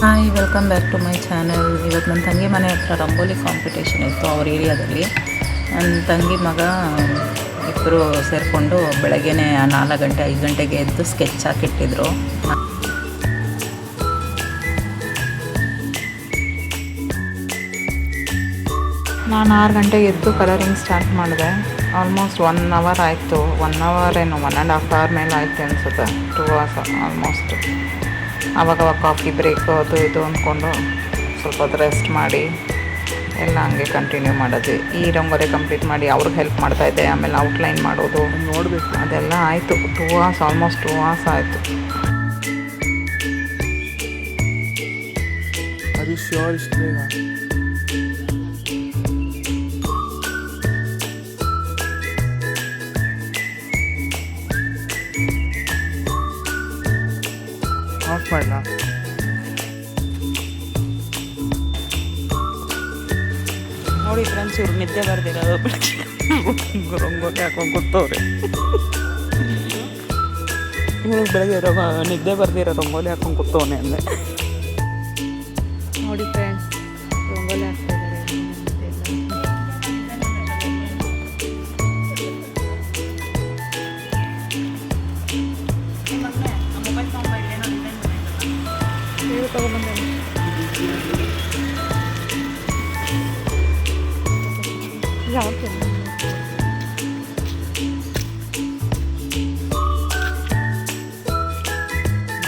Hi welcome back to my channel. ಇವತ್ತು ನನ್ನ ತಂಗಿ ಮನೆ ಹತ್ರ ರಂಗೋಲಿ ಕಾಂಪಿಟೇಷನ್ ಇತ್ತು ಅವ್ರ ಏರಿಯಾದಲ್ಲಿ. ನನ್ನ ತಂಗಿ ಮಗ ಇಬ್ಬರು ಸೇರಿಕೊಂಡು ಬೆಳಗ್ಗೆನೇ 4 ಗಂಟೆ 5 ಗಂಟೆಗೆ ಎದ್ದು ಸ್ಕೆಚ್ ಹಾಕಿಟ್ಟಿದ್ರು. ನಾನು 6 ಗಂಟೆಗೆ ಎದ್ದು ಕಲರಿಂಗ್ ಸ್ಟಾರ್ಟ್ ಮಾಡಿದೆ. ಆಲ್ಮೋಸ್ಟ್ 1 ಅವರ್ ಆಯಿತು. 1 ಅವರ್ ಏನು 1.5 ಅವರ್ ಮೇಲೆ ಆಯಿತು ಅನಿಸುತ್ತೆ. 2 ಅವರ್ಸ್ ಆಲ್ಮೋಸ್ಟ್. ಆವಾಗ ಕಾಫಿ ಬ್ರೇಕು ಅದು ಇದು ಅಂದ್ಕೊಂಡು ಸ್ವಲ್ಪ ಹೊತ್ತು ರೆಸ್ಟ್ ಮಾಡಿ ಎಲ್ಲ ಹಂಗೆ ಕಂಟಿನ್ಯೂ ಮಾಡೋದು. ಈ ರಂಗೋಲಿ ಕಂಪ್ಲೀಟ್ ಮಾಡಿ ಅವ್ರಿಗೆ ಹೆಲ್ಪ್ ಮಾಡ್ತಾಯಿದ್ದೆ. ಆಮೇಲೆ ಔಟ್ಲೈನ್ ಮಾಡೋದು ನೋಡಬೇಕು ಅದೆಲ್ಲ ಆಯಿತು. 2 ಅವರ್ಸ್ ಆಲ್ಮೋಸ್ಟ್ 2 ಅವರ್ಸ್ ಆಯಿತು. ಅದು ಶ್ಯೂರ್ ಇಷ್ಟು ಬೇಗ ಆಫ್ ಮಾಡಲಾ? ನೋಡಿ ಫ್ರೆಂಡ್ಸ್, ಇವ್ರು ನಿದ್ದೆ ಬರ್ದಿರೋದು ರಂಗೋಲಿ ಹಾಕೊಂಡು ಕೂತವ್ರೆ. ಇವ್ರಿಗೆ ಬೆಳಗ್ಗೆ ನಿದ್ದೆ ಬರ್ದಿರೋ ರಂಗೋಲಿ ಹಾಕೊಂಡು ಕೂತವನೆ ಅಂದೆ. ನೋಡಿ ಫ್ರೆಂಡ್ಸ್, ರಂಗೋಲಿ ಹಾಕ್ತಾ ಇದ್ದಾರೆ.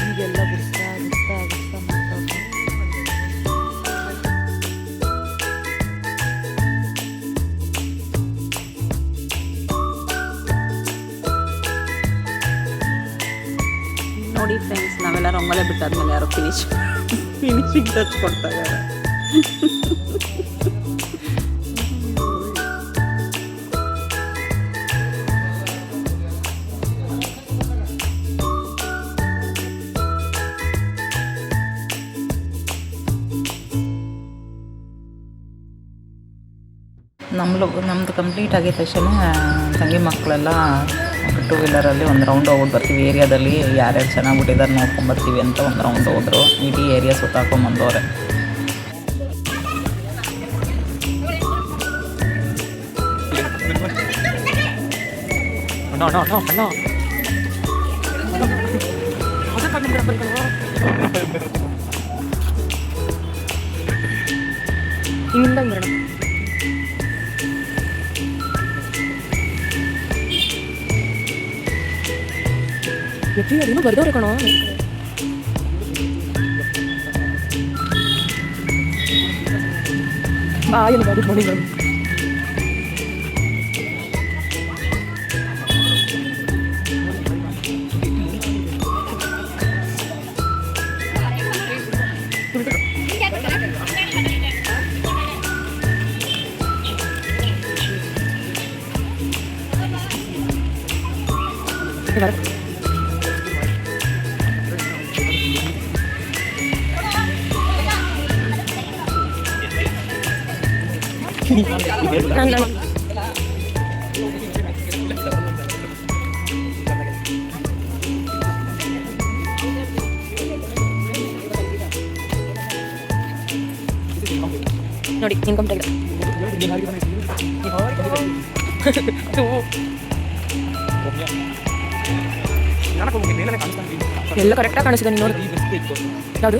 ಈಗೆಲ್ಲ ಬಿಡ್ತಾ ಮಾಡ್ತಾರೆ. ನೋಡಿ ಫ್ರೆಂಡ್ಸ್, ನಾವೆಲ್ಲ ರಂಗೋಲಿ ಬಿಟ್ಟಾದ್ಮೇಲೆ ಯಾರೋ ಫಿನಿಶಿಂಗ್ ಟಚ್ ಕೊಡ್ತಾ ಇದ್ದಾರೆ. ನಮ್ಮದು ಕಂಪ್ಲೀಟ್ ಆಗಿದ ತಕ್ಷಣ ತಂಗಿ ಮಕ್ಕಳೆಲ್ಲ 2 ವೀಲರಲ್ಲಿ ಒಂದು ರೌಂಡ್ ಹೋಗ್ಬಿಟ್ಟು ಬರ್ತೀವಿ. ಏರಿಯಾದಲ್ಲಿ ಯಾರ್ಯಾರು ಚೆನ್ನಾಗಿ ಬಿಟ್ಟಿದ್ದಾರೆ ನೋಡ್ಕೊಂಬರ್ತೀವಿ ಅಂತ ಒಂದು ರೌಂಡ್ ಹೋದ್ರು. ಇಡೀ ಏರಿಯಾ ಸುತ್ತಾಕೊಂಬಂದವ್ರೆ. ಅದೇನೋ ಬರ್ದವ್ರೆ ಕಣೋ. ಏನು ಗುಡ್ ಮಾರ್ನಿಂಗ್ ಮೇಡಮ್. ನೋಡಿ ಇನ್ಕಮ್ ಟ್ಯಾಕ್ಸ್ ಎಲ್ಲ ಕರೆಕ್ಟಾಗಿ ಕಾಣಿಸಿದೆ. ನೀನು ನೋಡಿ ಯಾವುದು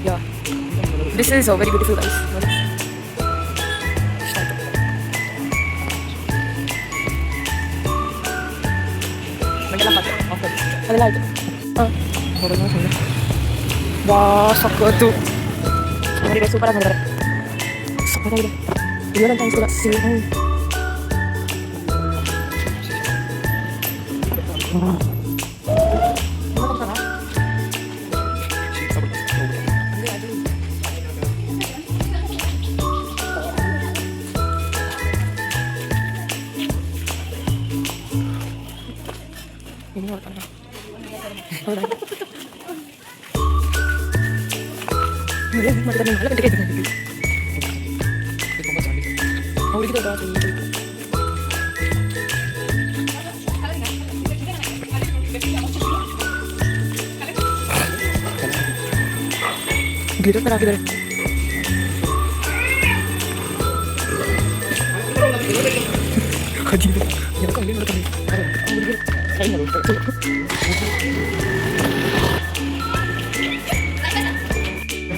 yeah this is very beautiful guys. ನೋಡಿ ಅದೆಲ್ಲ ಆಯಿತು. ಹಾಂ ವಾ ಸಕ್ಕತ್ತು ನೋಡಿ, ಸೂಪರಾಗಿ ಮಾಡಿದ್ದಾರೆ. ಸೂಪರಾಗಿದೆ. ಏನಂತ ಅನಿಸ್ತಿಲ್ಲ. ಹೌದಾ ಮಾಡಿದ್ರೆ 4 ಗಂಟೆಗೆ ಎದ್ದು ಅವರಿಗೆ ಗ್ಲಿಟರ್ ಥರ ಹಾಕಿದ್ದಾರೆ.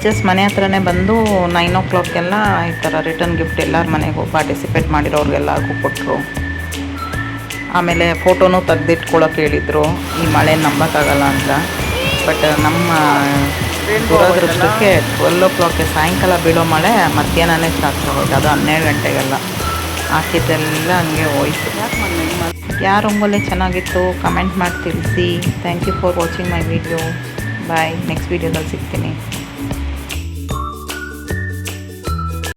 ಜಸ್ಟ್ ಮನೆ ಹತ್ರನೇ ಬಂದು 9 o'clock ಎಲ್ಲ ಈ ಥರ ರಿಟರ್ನ್ ಗಿಫ್ಟ್ ಎಲ್ಲರ ಮನೆಗೂ ಪಾರ್ಟಿಸಿಪೇಟ್ ಮಾಡಿರೋರಿಗೆಲ್ಲರಿಗೂ ಕೊಟ್ಟರು. ಆಮೇಲೆ ಫೋಟೋನೂ ತೆಗ್ದಿಟ್ಕೊಳಕ್ಕೆ ಹೇಳಿದರು, ಈ ಮಳೆ ನಂಬೋಕ್ಕಾಗಲ್ಲ ಅಂತ. ಬಟ್ ನಮ್ಮ ದುರದೃಷ್ಟಕ್ಕೆ 12 o'clock ಸಾಯಂಕಾಲ ಬೀಳೋ ಮಳೆ ಮಧ್ಯಾಹ್ನನೇ ಸ್ಟಾರ್ಟ್ ಆಗೋಯ್ತು. ಅದು 12 ಗಂಟೆಗೆಲ್ಲ ಹಾಕಿದ್ದೆಲ್ಲ ಹಂಗೆ ಹೋಯ್ತು. ಯಾರ ರಂಗೋಲಿ ಚೆನ್ನಾಗಿತ್ತು ಕಮೆಂಟ್ ಮಾಡಿ ತಿಳಿಸಿ. Thank you for watching my video. Bye, next ವೀಡಿಯೋದಲ್ಲಿ ಸಿಗ್ತೀನಿ.